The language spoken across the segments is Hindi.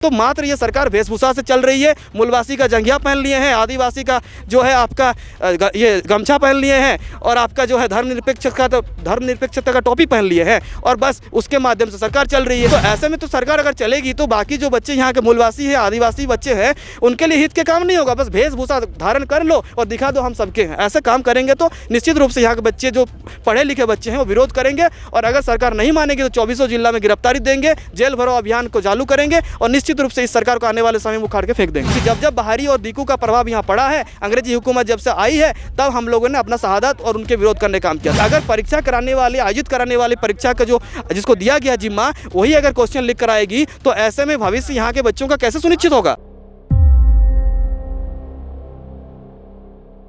तो मात्र ये सरकार वेशभूषा से चल रही है। मूलवासी का जंघिया पहन लिए हैं, आदिवासी का जो है आपका ये गमछा पहन लिए हैं और आपका जो है धर्मनिरपेक्षता का टोपी पहन लिए हैं और बस उसके माध्यम से सरकार चल रही है। तो ऐसे में तो सरकार अगर चलेगी तो बाकी जो बच्चे यहाँ के मूलवासी है, आदिवासी बच्चे हैं, उनके लिए हित के काम नहीं होगा। बस वेशभूषा धारण कर लो और दिखा दो हम सबके हैं। ऐसे काम करेंगे तो निश्चित रूप से यहाँ के बच्चे जो पढ़े लिखे बच्चे हैं वो विरोध करेंगे और अगर सरकार नहीं मानेगी तो 24 जिला में गिरफ्तारी देंगे, जेल भरो अभियान को चालू करेंगे और निश्चित रूप से इस सरकार को आने वाले समय में उखाड़ के फेंक देंगे। जब जब बाहरी और दीकू का प्रभाव यहाँ पड़ा है, अंग्रेजी हुकूमत जब से आई है, तब हम लोगों ने अपना शहादत और उनके विरोध करने काम किया। अगर परीक्षा कराने वाले, आयोजित कराने वाली परीक्षा का जो जिसको दिया गया जिम्मा, वही अगर क्वेश्चन लिख कर आएगी तो ऐसे में भविष्य यहाँ के बच्चों का कैसे सुनिश्चित होगा।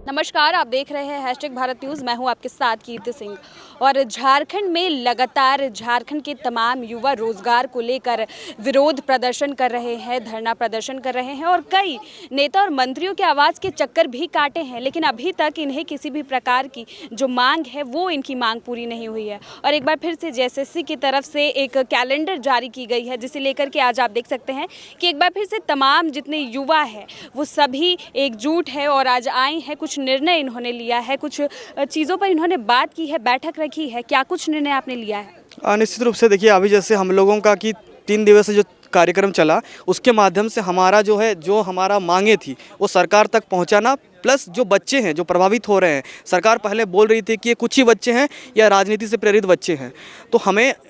नमस्कार, आप देख रहे हैं #भारत न्यूज़। मैं हूं आपके साथ कीर्ति सिंह। और झारखंड में लगातार झारखंड के तमाम युवा रोजगार को लेकर विरोध प्रदर्शन कर रहे हैं, धरना प्रदर्शन कर रहे हैं और कई नेता और मंत्रियों के आवाज़ के चक्कर भी काटे हैं, लेकिन अभी तक इन्हें किसी भी प्रकार की जो मांग है वो इनकी मांग पूरी नहीं हुई है। और एक बार फिर से JSSC की तरफ से एक कैलेंडर जारी की गई है, जिसे लेकर के आज आप देख सकते हैं कि एक बार फिर से तमाम जितने युवा हैं वो सभी एकजुट है और आज आए हैं। कुछ निर्णय इन्होंने लिया है, कुछ चीज़ों पर इन्होंने बात की है, बैठक रखी है। क्या कुछ निर्णय आपने लिया है? निश्चित रूप से देखिए, अभी जैसे हम लोगों का कि 3 दिवसीय जो कार्यक्रम चला, उसके माध्यम से हमारा जो हमारा मांगे थी वो सरकार तक पहुंचाना, प्लस जो बच्चे हैं जो प्रभावित हो रहे हैं। सरकार पहले बोल रही थी कि ये कुछ ही बच्चे हैं या राजनीति से प्रेरित बच्चे हैं, तो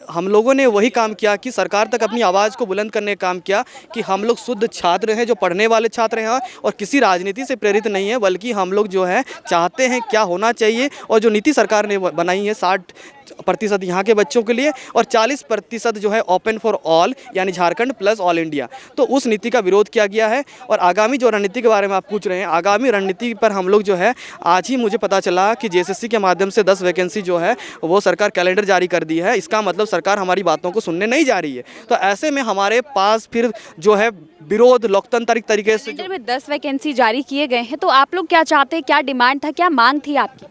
हम लोगों ने वही काम किया कि सरकार तक अपनी आवाज़ को बुलंद करने का काम किया कि हम लोग शुद्ध छात्र हैं, जो पढ़ने वाले छात्र हैं और किसी राजनीति से प्रेरित नहीं है, बल्कि हम लोग जो है चाहते हैं क्या होना चाहिए। और जो नीति सरकार ने बनाई है 60% यहाँ के बच्चों के लिए और 40% जो है ओपन फॉर ऑल, यानी झारखंड प्लस ऑल इंडिया, तो उस नीति का विरोध किया गया है। और आगामी जो रणनीति के बारे में आप पूछ रहे हैं, आगामी रणनीति पर हम लोग जो है, आज ही मुझे पता चला कि JSSC के माध्यम से 10 वैकेंसी जो है वो सरकार कैलेंडर जारी कर दी है। इसका मतलब सरकार हमारी बातों को सुनने नहीं जा रही है। तो ऐसे में हमारे पास फिर जो है विरोध लोकतांत्रिक तरीके से कैलेंडर में 10 वैकेंसी जारी किए गए हैं, तो आप लोग क्या चाहते हैं? क्या डिमांड था, क्या मांग थी आपकी?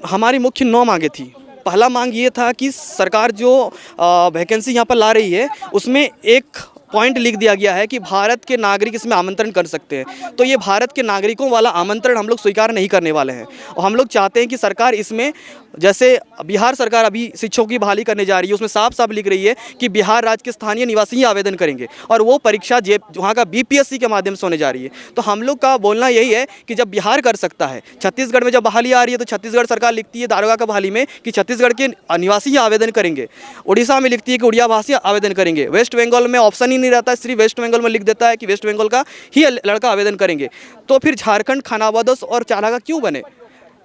हमारी मुख्य 9 मांगे थी। पहला मांग ये था कि सरकार जो वैकेंसी यहाँ पर ला रही है उसमें एक पॉइंट लिख दिया गया है कि भारत के नागरिक इसमें आमंत्रण कर सकते हैं। तो ये भारत के नागरिकों वाला आमंत्रण हम लोग स्वीकार नहीं करने वाले हैं और हम लोग चाहते हैं कि सरकार इसमें, जैसे बिहार सरकार अभी शिक्षकों की बहाली करने जा रही है, उसमें साफ साफ लिख रही है कि बिहार राज्य के स्थानीय निवासी ही आवेदन करेंगे और वो परीक्षा वहाँ का BPSC के माध्यम से होने जा रही है। तो हम लोग का बोलना यही है कि जब बिहार कर सकता है, छत्तीसगढ़ में जब बहाली आ रही है तो छत्तीसगढ़ सरकार लिखती है दारोगा का बहाली में कि छत्तीसगढ़ के निवासी ही आवेदन करेंगे, उड़ीसा में लिखती है कि उड़िया भाषी आवेदन करेंगे, वेस्ट बंगाल में ऑप्शन नहीं रहता है, सिर्फ वेस्ट बंगाल में लिख देता है कि वेस्ट बंगाल का ही लड़का आवेदन करेंगे। तो फिर झारखंड खानाबदोश और चालाका क्यों बने?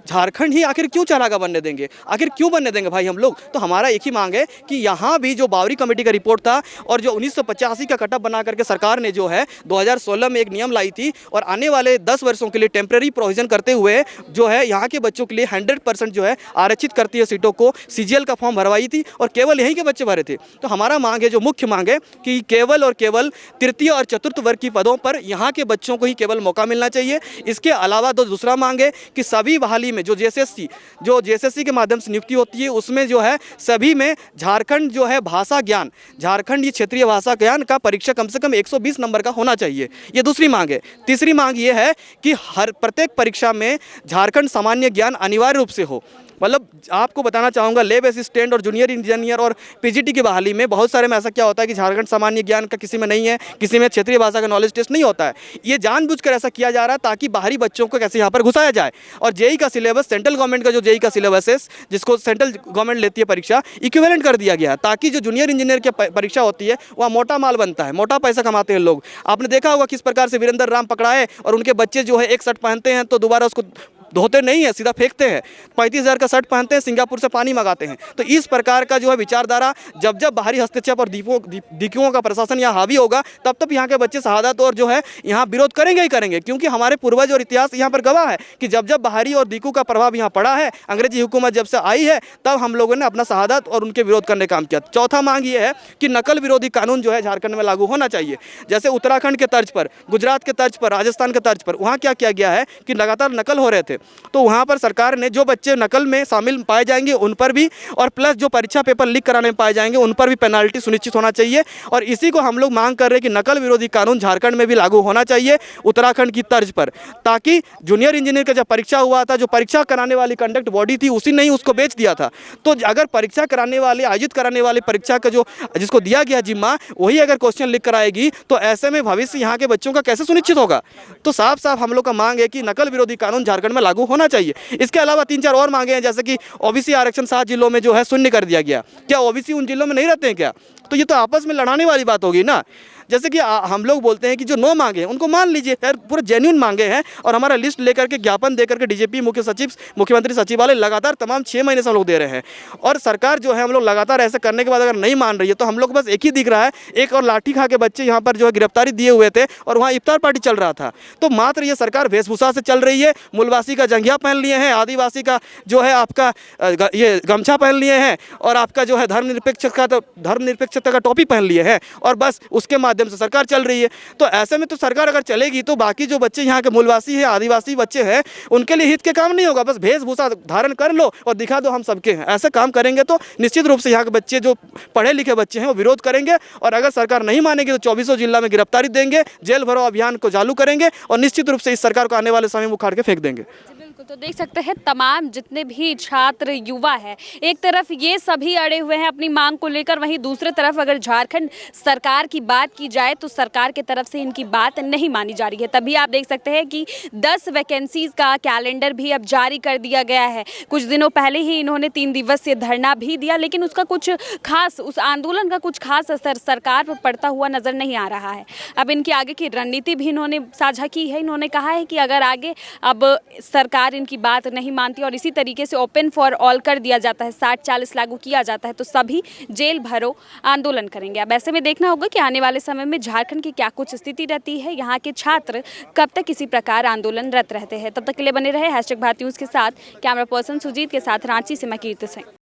झारखंड ही आखिर क्यों चालाका बनने देंगे? आखिर क्यों बनने देंगे भाई हम लोग? तो हमारा एक ही मांग है कि यहाँ भी जो बावरी कमेटी का रिपोर्ट था और जो 1985 का कटअप बना करके सरकार ने जो है 2016 में एक नियम लाई थी और आने वाले 10 वर्षों के लिए टेम्प्रेरी प्रोविजन करते हुए जो है यहाँ के बच्चों के लिए 100% जो है आरक्षित करती है सीटों को, CGL का फॉर्म भरवाई थी और केवल यहीं के बच्चे भरे थे। तो हमारा मांग है, जो मुख्य मांग है, कि केवल और केवल तृतीय और चतुर्थ वर्ग की पदों पर यहाँ के बच्चों को ही केवल मौका मिलना चाहिए। इसके अलावा दूसरा मांग है कि सभी बहाली में जो JSSC के माध्यम से नियुक्ति होती है उसमें जो है सभी में झारखंड जो है भाषा ज्ञान, झारखंड ये क्षेत्रीय भाषा ज्ञान का परीक्षा कम से कम 120 नंबर का होना चाहिए। ये दूसरी मांग है। तीसरी मांग ये है कि हर प्रत्येक परीक्षा में झारखंड सामान्य ज्ञान अनिवार्य रूप से हो। मतलब आपको बताना चाहूँगा, लैब असिस्टेंट और जूनियर इंजीनियर और PGT की बहाली में बहुत सारे में ऐसा क्या होता है कि झारखंड सामान्य ज्ञान का किसी में नहीं है, किसी में क्षेत्रीय भाषा का नॉलेज टेस्ट नहीं होता है। ये जानबूझकर ऐसा किया जा रहा है ताकि बाहरी बच्चों को कैसे यहाँ पर घुसाया जाए। और JEE का सिलेबस, सेंट्रल गवर्नमेंट का जो JEE का सिलेबस है, जिसको सेंट्रल गवर्नमेंट लेती है परीक्षा, इक्विवेलेंट कर दिया गया ताकि जो जूनियर इंजीनियर की परीक्षा होती है वहाँ मोटा माल बनता है, मोटा पैसा कमाते हैं लोग। आपने देखा होगा किस प्रकार से वीरेंद्र राम पकड़ा है और उनके बच्चे जो है एक शर्ट पहनते हैं तो दोबारा उसको धोते नहीं है, सीधा फेंकते हैं। 35,000 का शर्ट पहनते हैं, सिंगापुर से पानी मंगाते हैं। तो इस प्रकार का जो है विचारधारा जब जब बाहरी हस्तक्षेप और दीकुओं का प्रशासन यहाँ हावी होगा, तब तब यहाँ के बच्चे शहादत और जो है यहाँ विरोध करेंगे ही करेंगे। क्योंकि हमारे पूर्वज और इतिहास यहाँ पर गवाह है कि जब जब बाहरी और दीकू का प्रभाव यहाँ पड़ा है, अंग्रेजी हुकूमत जब से आई है, तब हम लोगों ने अपना शहादत और उनके विरोध करने का काम किया। चौथा मांग ये है कि नकल विरोधी कानून जो है झारखंड में लागू होना चाहिए। जैसे उत्तराखंड के तर्ज पर, गुजरात के तर्ज पर, राजस्थान के तर्ज पर वहाँ क्या किया गया है कि लगातार नकल हो रहे थे, तो वहाँ पर सरकार ने जो बच्चे नकल में शामिल पाए जाएंगे उन पर भी, और प्लस जो परीक्षा पेपर लीक कराने में पाए जाएंगे उन पर भी पेनाल्टी सुनिश्चित होना चाहिए। और इसी को हम लोग मांग कर रहे हैं कि नकल विरोधी कानून झारखंड में भी लागू होना चाहिए उत्तराखंड की तर्ज पर, ताकि जूनियर इंजीनियर का जब परीक्षा हुआ था, जो परीक्षा कराने वाली कंडक्ट बॉडी थी उसी ने ही उसको बेच दिया था। तो अगर परीक्षा कराने वाले, आयोजित कराने वाले परीक्षा का जो जिसको दिया गया जिम्मा, वही अगर क्वेश्चन लीक कराएगी तो ऐसे में भविष्य यहाँ के बच्चों का कैसे सुनिश्चित होगा। तो साफ साफ हम लोग का मांग है कि नकल विरोधी कानून झारखंड में लागू होना चाहिए। इसके अलावा 3-4 और मांगे हैं, जैसे कि ओबीसी आरक्षण 7 जिलों में जो है शून्य कर दिया गया। क्या ओबीसी उन जिलों में नहीं रहते हैं क्या? तो ये तो आपस में लड़ाने वाली बात होगी ना। जैसे कि हम लोग बोलते हैं कि जो 9 मांगे हैं उनको मान लीजिए यार, पूरे जेन्युइन मांगे हैं, और हमारा लिस्ट लेकर के ज्ञापन देकर के डीजीपी, मुख्य सचिव, मुख्यमंत्री सचिवालय लगातार तमाम 6 महीने से हम लोग दे रहे हैं। और सरकार जो है हम लोग लगातार ऐसे करने के बाद अगर नहीं मान रही है तो हम लोग बस एक ही दिख रहा है, एक और लाठी खा के बच्चे यहाँ पर जो है गिरफ्तारी दिए हुए थे और वहाँ इफ्तार पार्टी चल रहा था। तो मात्र ये सरकार वेशभूषा से चल रही है, मूलवासी का जंघिया पहन लिए हैं, आदिवासी का जो है आपका ये गमछा पहन लिए हैं, और आपका जो है धर्मनिरपेक्षता का टोपी पहन लिए हैं, और बस उसके माध्यम से सरकार चल रही है। तो ऐसे में तो सरकार अगर चलेगी तो बाकी जो बच्चे यहाँ के मूलवासी हैं, आदिवासी बच्चे हैं, उनके लिए हित के काम नहीं होगा। बस वेशभूषा धारण कर लो और दिखा दो हम सबके हैं। ऐसे काम करेंगे तो निश्चित रूप से यहाँ के बच्चे, जो पढ़े लिखे बच्चे हैं, वो विरोध करेंगे, और अगर सरकार नहीं मानेगी तो 24 जिला में गिरफ्तारी देंगे, जेल भरो अभियान को चालू करेंगे, और निश्चित रूप से इस सरकार को आने वाले समय में उखाड़ के फेंक देंगे। तो देख सकते हैं तमाम जितने भी छात्र युवा हैं, एक तरफ ये सभी अड़े हुए हैं अपनी मांग को लेकर, वहीं दूसरे तरफ अगर झारखंड सरकार की बात की जाए तो सरकार की तरफ से इनकी बात नहीं मानी जा रही है। तभी आप देख सकते हैं कि 10 वैकेंसीज का कैलेंडर भी अब जारी कर दिया गया है। कुछ दिनों पहले ही इन्होंने 3 दिवसीय धरना भी दिया, लेकिन उसका कुछ खास, उस आंदोलन का कुछ खास असर सरकार पर पड़ता हुआ नजर नहीं आ रहा है। अब इनकी आगे की रणनीति भी इन्होंने साझा की है। इन्होंने कहा है कि अगर आगे अब सरकार इनकी बात नहीं मानती और इसी तरीके से ओपन फॉर ऑल कर दिया जाता है, 60-40 लागू किया जाता है, तो सभी जेल भरो आंदोलन करेंगे। अब ऐसे में देखना होगा कि आने वाले समय में झारखंड की क्या कुछ स्थिति रहती है, यहाँ के छात्र कब तक इसी प्रकार आंदोलनरत रहते हैं। तब तक के लिए बने रहे #भारत न्यूज़ के साथ। कैमरा पर्सन सुजीत के साथ रांची से मैं कीर्ति सिंह।